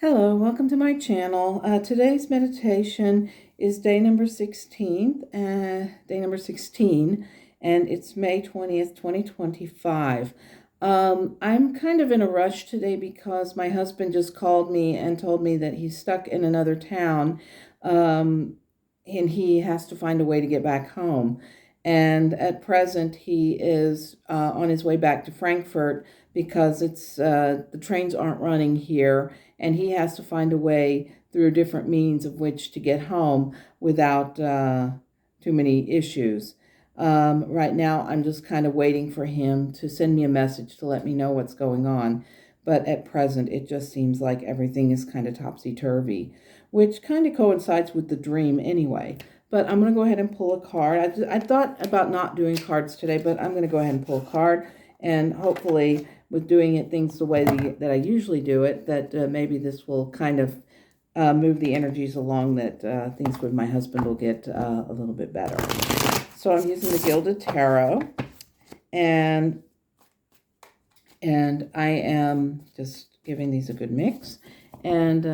Hello, welcome to my channel. Today's meditation is day number 16, and it's May 20th, 2025. I'm kind of in a rush today because my husband just called me and told me that he's stuck in another town, and he has to find a way to get back home. And at present, he is on his way back to Frankfurt because the trains aren't running here, and he has to find a way through different means of which to get home without too many issues. Right now, I'm just kind of waiting for him to send me a message to let me know what's going on. But at present, it just seems like everything is kind of topsy-turvy, which kind of coincides with the dream anyway. But I'm going to go ahead and pull a card. I thought about not doing cards today, but I'm going to go ahead and pull a card, and hopefully with doing things the way that I usually do it, that maybe this will kind of move the energies along, that things with my husband will get a little bit better. So I'm using the Gilded Tarot, and I am just giving these a good mix, and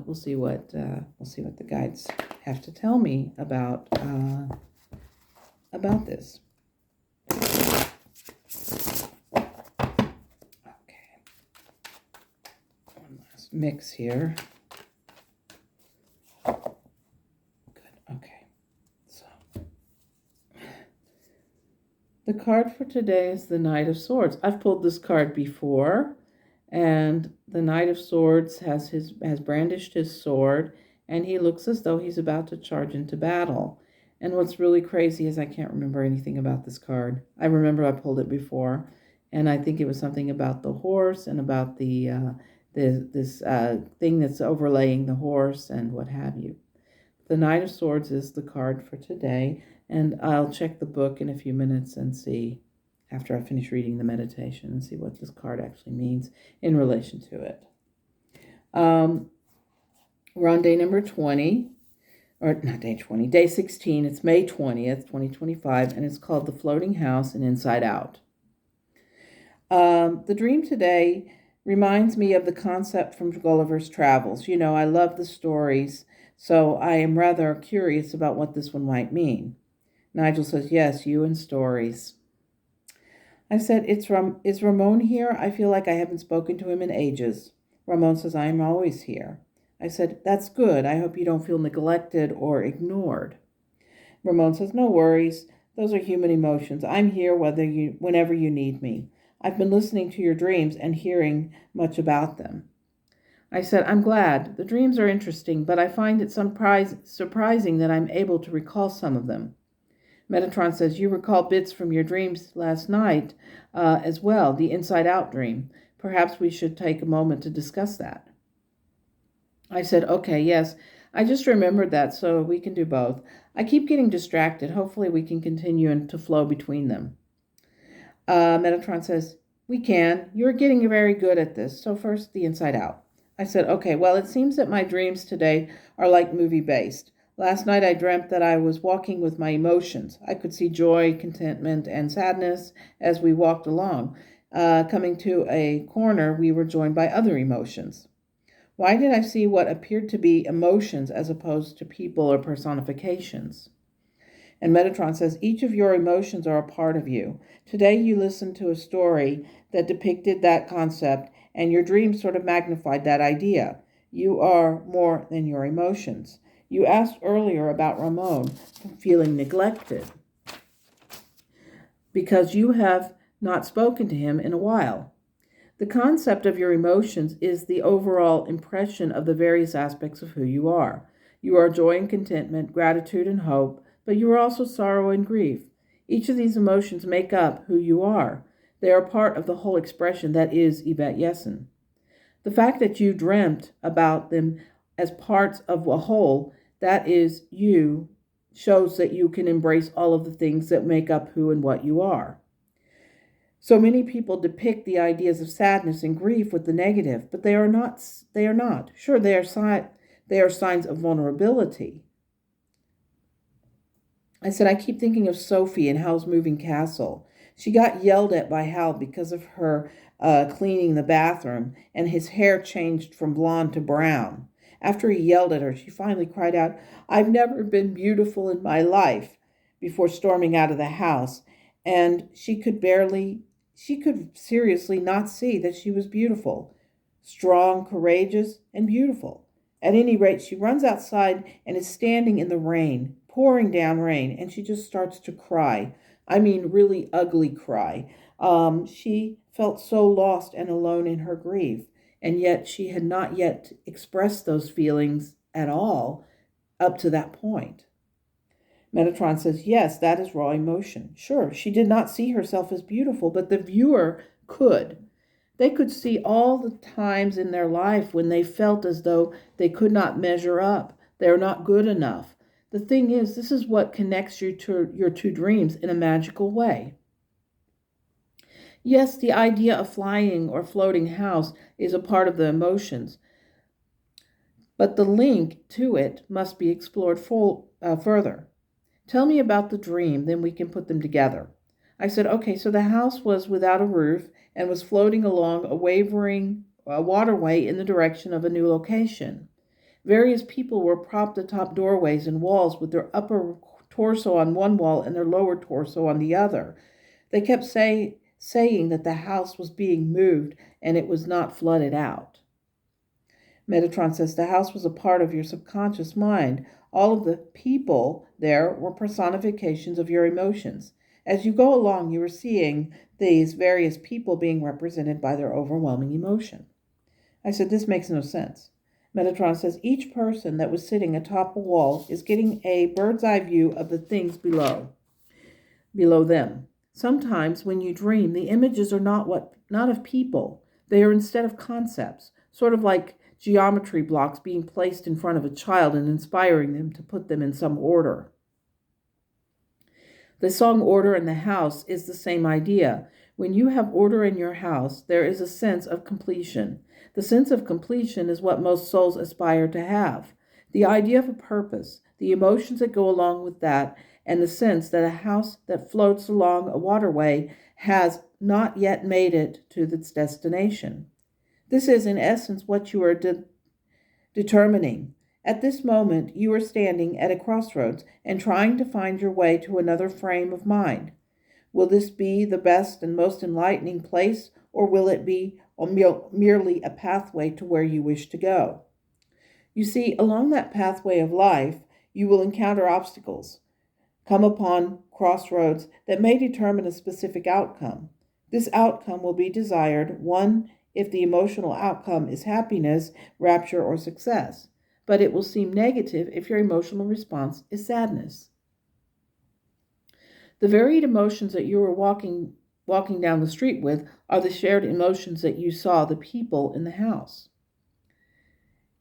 we'll see what the guides have to tell me about this. Mix here. Good. Okay. So the card for today is the Knight of Swords. I've pulled this card before, and the Knight of Swords has brandished his sword, and he looks as though he's about to charge into battle. And what's really crazy is I can't remember anything about this card. I remember I pulled it before, and I think it was something about the horse and about this thing that's overlaying the horse and what have you. The Knight of Swords is the card for today, and I'll check the book in a few minutes and see, after I finish reading the meditation, and see what this card actually means in relation to it. We're on day number 20, or not day 20, day 16. It's May 20th, 2025, and it's called The Floating House and Inside Out. The dream today reminds me of the concept from Gulliver's Travels. You know, I love the stories, so I am rather curious about what this one might mean. Nigel says, yes, you and stories. I said, is Ramon here? I feel like I haven't spoken to him in ages. Ramon says, I am always here. I said, that's good. I hope you don't feel neglected or ignored. Ramon says, no worries. Those are human emotions. I'm here whenever you need me. I've been listening to your dreams and hearing much about them. I said, I'm glad. The dreams are interesting, but I find it surprising that I'm able to recall some of them. Metatron says, you recall bits from your dreams last night as well, the Inside Out dream. Perhaps we should take a moment to discuss that. I said, okay, yes. I just remembered that, so we can do both. I keep getting distracted. Hopefully we can continue and to flow between them. Metatron says, we can. You're getting very good at this. So first, the Inside Out. I said, okay, well, it seems that my dreams today are like movie-based. Last night I dreamt that I was walking with my emotions. I could see joy, contentment, and sadness as we walked along. Coming to a corner, we were joined by other emotions. Why did I see what appeared to be emotions as opposed to people or personifications? And Metatron says, each of your emotions are a part of you. Today you listened to a story that depicted that concept, and your dream sort of magnified that idea. You are more than your emotions. You asked earlier about Ramon feeling neglected because you have not spoken to him in a while. The concept of your emotions is the overall impression of the various aspects of who you are. You are joy and contentment, gratitude and hope, but you are also sorrow and grief. Each of these emotions make up who you are. They are part of the whole expression that is Yvette Yessen. The fact that you dreamt about them as parts of a whole, that is you, shows that you can embrace all of the things that make up who and what you are. So many people depict the ideas of sadness and grief with the negative, but they are not. Sure, they are signs of vulnerability. I said, I keep thinking of Sophie in Howl's Moving Castle. She got yelled at by Hal because of her cleaning the bathroom, and his hair changed from blonde to brown. After he yelled at her, she finally cried out, "I've never been beautiful in my life," before storming out of the house. And she could seriously not see that she was beautiful, strong, courageous, and beautiful. At any rate, she runs outside and is standing in the rain, pouring down rain, and she just starts to cry. I mean, really ugly cry. She felt so lost and alone in her grief, and yet she had not yet expressed those feelings at all up to that point. Metatron says, yes, that is raw emotion. Sure, she did not see herself as beautiful, but the viewer could. They could see all the times in their life when they felt as though they could not measure up. They're not good enough. The thing is, this is what connects you to your two dreams in a magical way. Yes, the idea of flying or floating house is a part of the emotions, but the link to it must be explored further. Tell me about the dream, then we can put them together. I said, okay, so the house was without a roof and was floating along a wavering waterway in the direction of a new location. Various people were propped atop doorways and walls with their upper torso on one wall and their lower torso on the other. They kept saying that the house was being moved and it was not flooded out. Metatron says the house was a part of your subconscious mind. All of the people there were personifications of your emotions. As you go along, you are seeing these various people being represented by their overwhelming emotion. I said, this makes no sense. Metatron says each person that was sitting atop a wall is getting a bird's eye view of the things below them. Sometimes when you dream, the images are not of people. They are instead of concepts, sort of like geometry blocks being placed in front of a child and inspiring them to put them in some order. The song Order in the House is the same idea. When you have order in your house, there is a sense of completion. The sense of completion is what most souls aspire to have. The idea of a purpose, the emotions that go along with that, and the sense that a house that floats along a waterway has not yet made it to its destination. This is, in essence, what you are determining. At this moment, you are standing at a crossroads and trying to find your way to another frame of mind. Will this be the best and most enlightening place, or will it be merely a pathway to where you wish to go? You see, along that pathway of life, you will encounter obstacles, come upon crossroads that may determine a specific outcome. This outcome will be desired, one, if the emotional outcome is happiness, rapture, or success, but it will seem negative if your emotional response is sadness. The varied emotions that you are walking down the street with are the shared emotions that you saw the people in the house.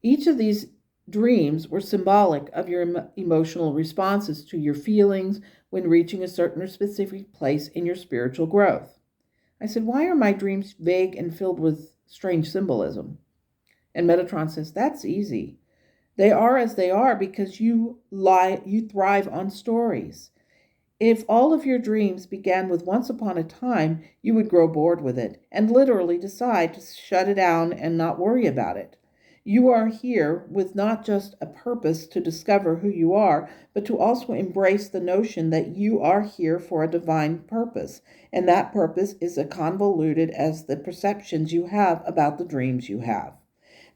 Each of these dreams were symbolic of your emotional responses to your feelings when reaching a certain or specific place in your spiritual growth. I said, why are my dreams vague and filled with strange symbolism? And Metatron says, that's easy. They are as they are because you thrive on stories. If all of your dreams began with once upon a time, you would grow bored with it and literally decide to shut it down and not worry about it. You are here with not just a purpose to discover who you are, but to also embrace the notion that you are here for a divine purpose, and that purpose is as convoluted as the perceptions you have about the dreams you have.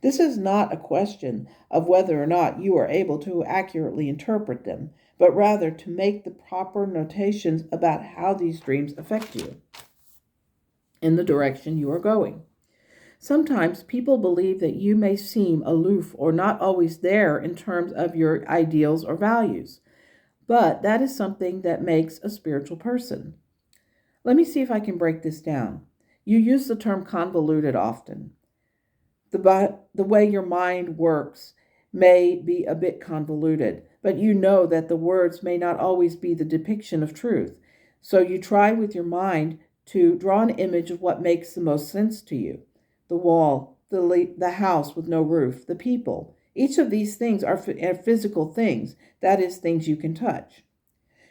This is not a question of whether or not you are able to accurately interpret them, but rather to make the proper notations about how these dreams affect you in the direction you are going. Sometimes people believe that you may seem aloof or not always there in terms of your ideals or values, but that is something that makes a spiritual person. Let me see if I can break this down. You use the term convoluted often. The way your mind works may be a bit convoluted, but you know that the words may not always be the depiction of truth. So you try with your mind to draw an image of what makes the most sense to you. The wall, the house with no roof, the people. Each of these things are physical things, that is, things you can touch.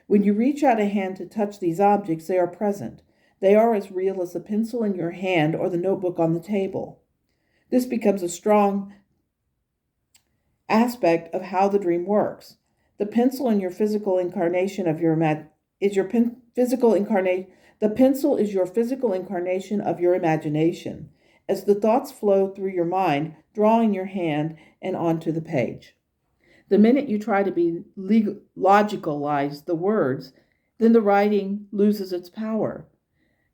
When you reach out a hand to touch these objects, they are present. They are as real as the pencil in your hand or the notebook on the table. This becomes a strong aspect of how the dream works. The pencil in your physical incarnation of your is your physical incarnation. The pencil is your physical incarnation of your imagination, as the thoughts flow through your mind, drawing your hand and onto the page. The minute you try to be logicalize the words, then the writing loses its power.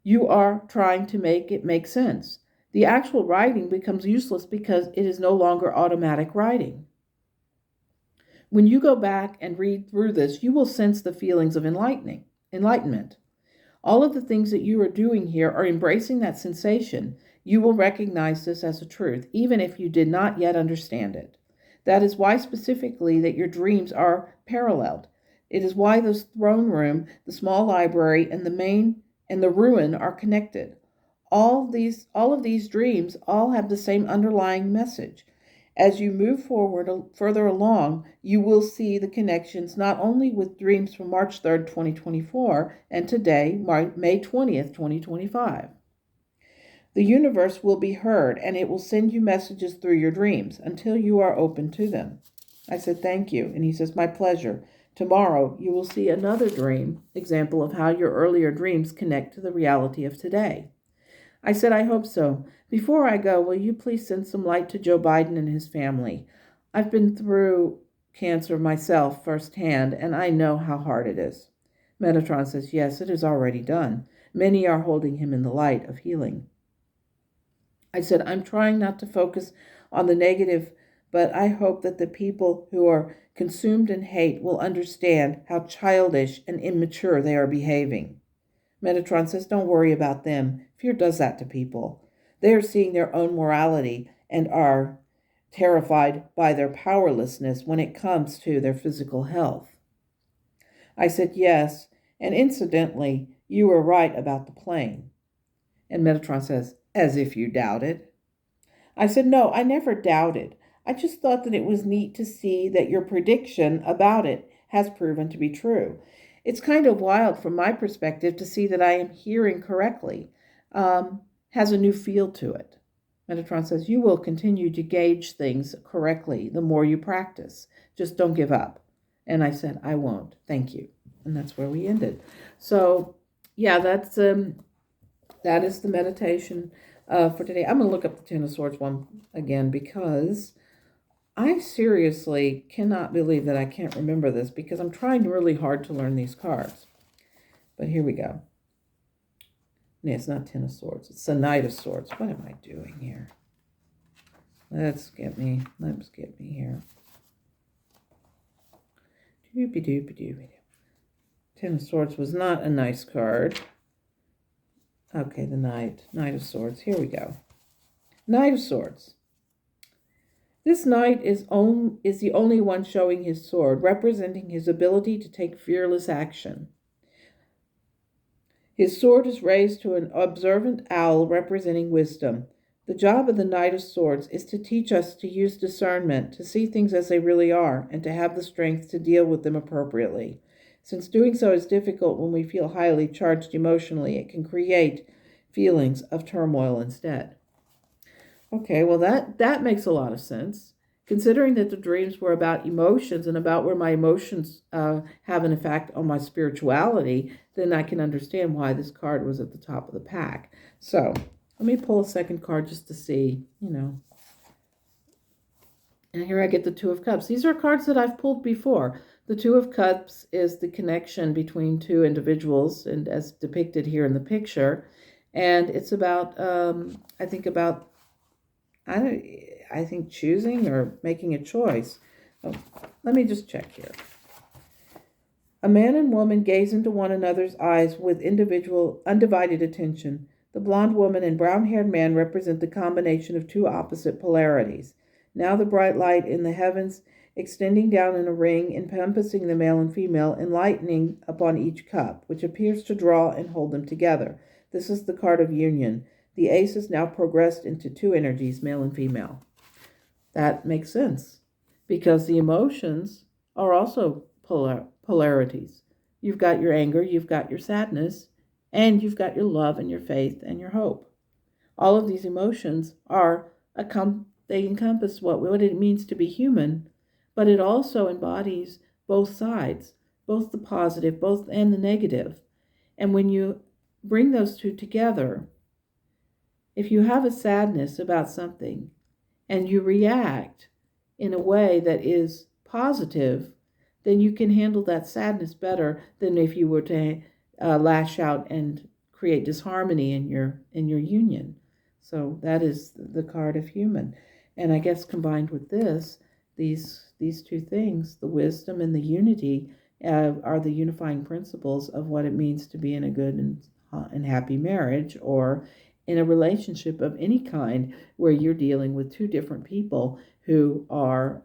You are trying to make it make sense. The actual writing becomes useless because it is no longer automatic writing. When you go back and read through this, you will sense the feelings of enlightenment. All of the things that you are doing here are embracing that sensation. You will recognize this as a truth, even if you did not yet understand it. That is why specifically that your dreams are paralleled. It is why the throne room, the small library, and the ruin are connected. All of these dreams all have the same underlying message. As you move forward further along, you will see the connections not only with dreams from March 3rd, 2024, and today, May 20th, 2025. The universe will be heard, and it will send you messages through your dreams until you are open to them. I said, thank you. And he says, my pleasure. Tomorrow, you will see another dream example of how your earlier dreams connect to the reality of today. I said, I hope so. Before I go, will you please send some light to Joe Biden and his family? I've been through cancer myself firsthand, and I know how hard it is. Metatron says, yes, it is already done. Many are holding him in the light of healing. I said, I'm trying not to focus on the negative, but I hope that the people who are consumed in hate will understand how childish and immature they are behaving. Metatron says, don't worry about them. Fear does that to people. They are seeing their own morality and are terrified by their powerlessness when it comes to their physical health. I said, yes, and incidentally, you were right about the plane. And Metatron says, as if you doubted. I said, no, I never doubted. I just thought that it was neat to see that your prediction about it has proven to be true. It's kind of wild from my perspective to see that I am hearing correctly. Has a new feel to it. Metatron says, you will continue to gauge things correctly the more you practice. Just don't give up. And I said, I won't. Thank you. And that's where we ended. So, yeah, that is the meditation for today. I'm going to look up the Ten of Swords one again because I seriously cannot believe that I can't remember this because I'm trying really hard to learn these cards. But here we go. Yeah, it's not Ten of Swords. It's the Knight of Swords. What am I doing here? Let's get me here. Doopy-doopy-doopy. Ten of Swords was not a nice card. Okay, the Knight of Swords. Here we go. Knight of Swords. This knight is the only one showing his sword, representing his ability to take fearless action. His sword is raised to an observant owl representing wisdom. The job of the Knight of Swords is to teach us to use discernment, to see things as they really are, and to have the strength to deal with them appropriately. Since doing so is difficult when we feel highly charged emotionally, it can create feelings of turmoil instead. Okay, well that makes a lot of sense. Considering that the dreams were about emotions and about where my emotions have an effect on my spirituality, then I can understand why this card was at the top of the pack. So let me pull a second card just to see, And here I get the Two of Cups. These are cards that I've pulled before. The Two of Cups is the connection between two individuals, and as depicted here in the picture. And it's about, I think choosing or making a choice. Oh, let me just check here. A man and woman gaze into one another's eyes with undivided attention. The blonde woman and brown-haired man represent the combination of two opposite polarities. Now the bright light in the heavens extending down in a ring, encompassing the male and female, enlightening upon each cup, which appears to draw and hold them together. This is the card of union. The ace has now progressed into two energies, male and female. That makes sense because the emotions are also polarities. You've got your anger, you've got your sadness, And you've got your love and your faith and your hope. All of these emotions they encompass what it means to be human, but it also embodies both sides, both the positive, both and the negative. And when you bring those two together, if you have a sadness about something and you react in a way that is positive, then you can handle that sadness better than if you were to lash out and create disharmony in your union. So that is the card of human, and I guess combined with this, these two things, the wisdom and the unity, are the unifying principles of what it means to be in a good and happy marriage, or in a relationship of any kind where you're dealing with two different people who are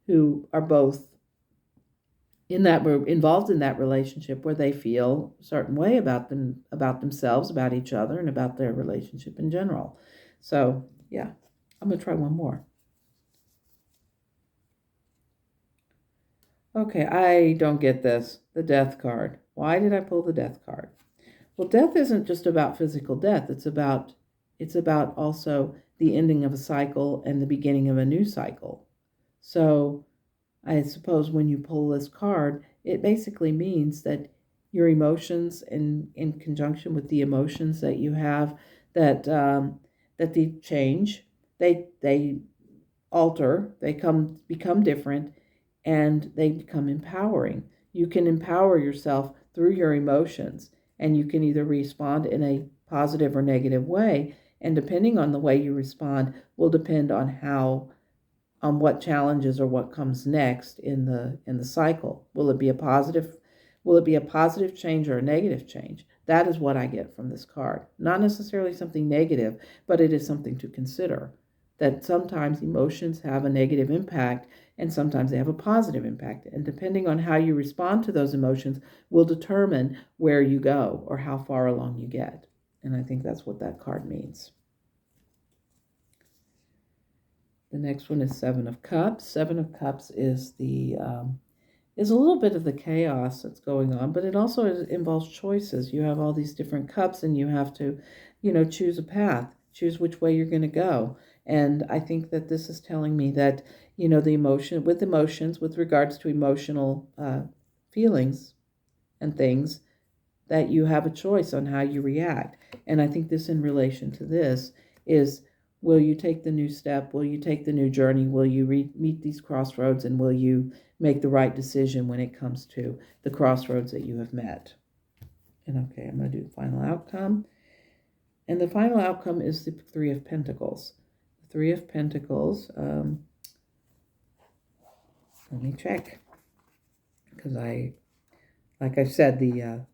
both involved in that relationship, where they feel a certain way about themselves, about each other, and about their relationship in general. So yeah, I'm gonna try one more. Okay, I don't get this. The death card. Why did I pull the death card? Well, death isn't just about physical death. It's about also the ending of a cycle and the beginning of a new cycle. So I suppose when you pull this card, it basically means that your emotions, in conjunction with the emotions that you have, that they change, they alter, they become different, and they become empowering. You can empower yourself through your emotions, and you can either respond in a positive or negative way. And depending on the way you respond, will depend on what challenges or what comes next in the cycle. Will it be a positive change or a negative change? That is what I get from this card. Not necessarily something negative, but it is something to consider. That sometimes emotions have a negative impact and sometimes they have a positive impact. And depending on how you respond to those emotions will determine where you go or how far along you get. And I think that's what that card means. The next one is Seven of Cups. Seven of Cups is a little bit of the chaos that's going on, but it also involves choices. You have all these different cups, and you have to, choose a path, choose which way you're going to go. And I think that this is telling me that, the emotions, with regards to emotional feelings and things, that you have a choice on how you react. And I think this, in relation to this, is, will you take the new step? Will you take the new journey? Will you meet these crossroads? And will you make the right decision when it comes to the crossroads that you have met? And okay, I'm going to do the final outcome. And the final outcome is the Three of Pentacles. The Three of Pentacles, let me check. Because like I said, the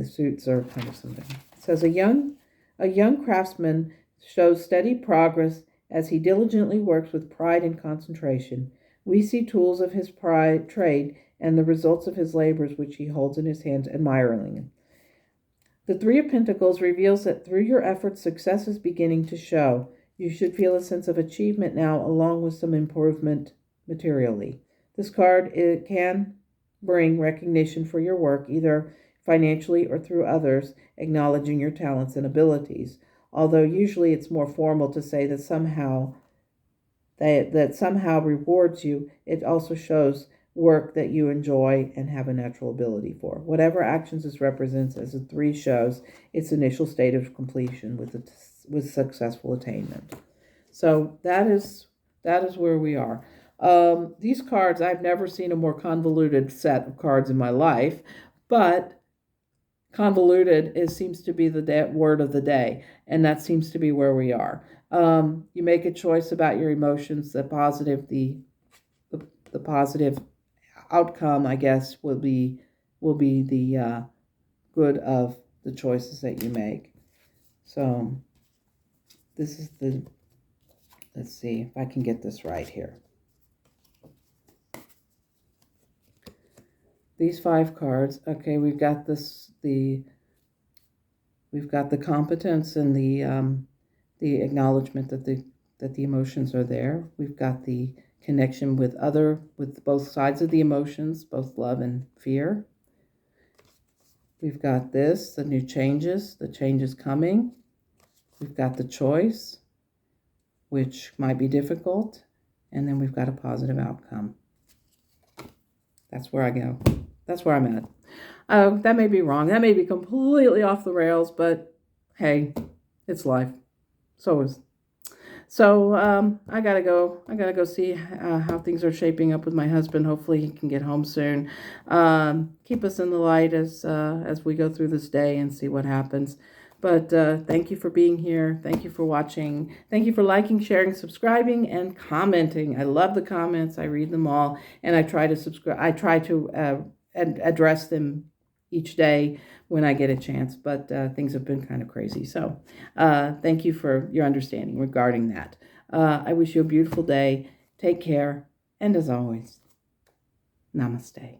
suits are kind of something. It says a young craftsman shows steady progress as he diligently works with pride and concentration. We see tools of his trade and the results of his labors which he holds in his hands admiringly. The Three of Pentacles reveals that through your efforts, success is beginning to show. You should feel a sense of achievement now, along with some improvement materially. This card, it can bring recognition for your work, either financially or through others, acknowledging your talents and abilities. Although usually it's more formal to say that somehow rewards you, it also shows work that you enjoy and have a natural ability for. Whatever actions this represents, as the three shows, its initial state of completion with successful attainment. So that is where we are. These cards, I've never seen a more convoluted set of cards in my life, but convoluted seems to be the word of the day, and that seems to be where we are. You make a choice about your emotions. The positive outcome, I guess, will be the good of the choices that you make. So this is let's see if I can get this right here. These 5 cards, okay, we've got we've got the competence and the acknowledgement that the emotions are there. We've got the connection with both sides of the emotions, both love and fear. We've got this, the new changes, the changes coming. We've got the choice, which might be difficult. And then we've got a positive outcome. That's where I go. That's where I'm at. That may be wrong. That may be completely off the rails, but hey, it's life. So I gotta go. I gotta go see how things are shaping up with my husband. Hopefully, he can get home soon. Keep us in the light as we go through this day and see what happens. But thank you for being here. Thank you for watching. Thank you for liking, sharing, subscribing, and commenting. I love the comments. I read them all, and I try to subscribe. I try to address them each day when I get a chance, but things have been kind of crazy. So thank you for your understanding regarding that. I wish you a beautiful day. Take care. And as always, namaste.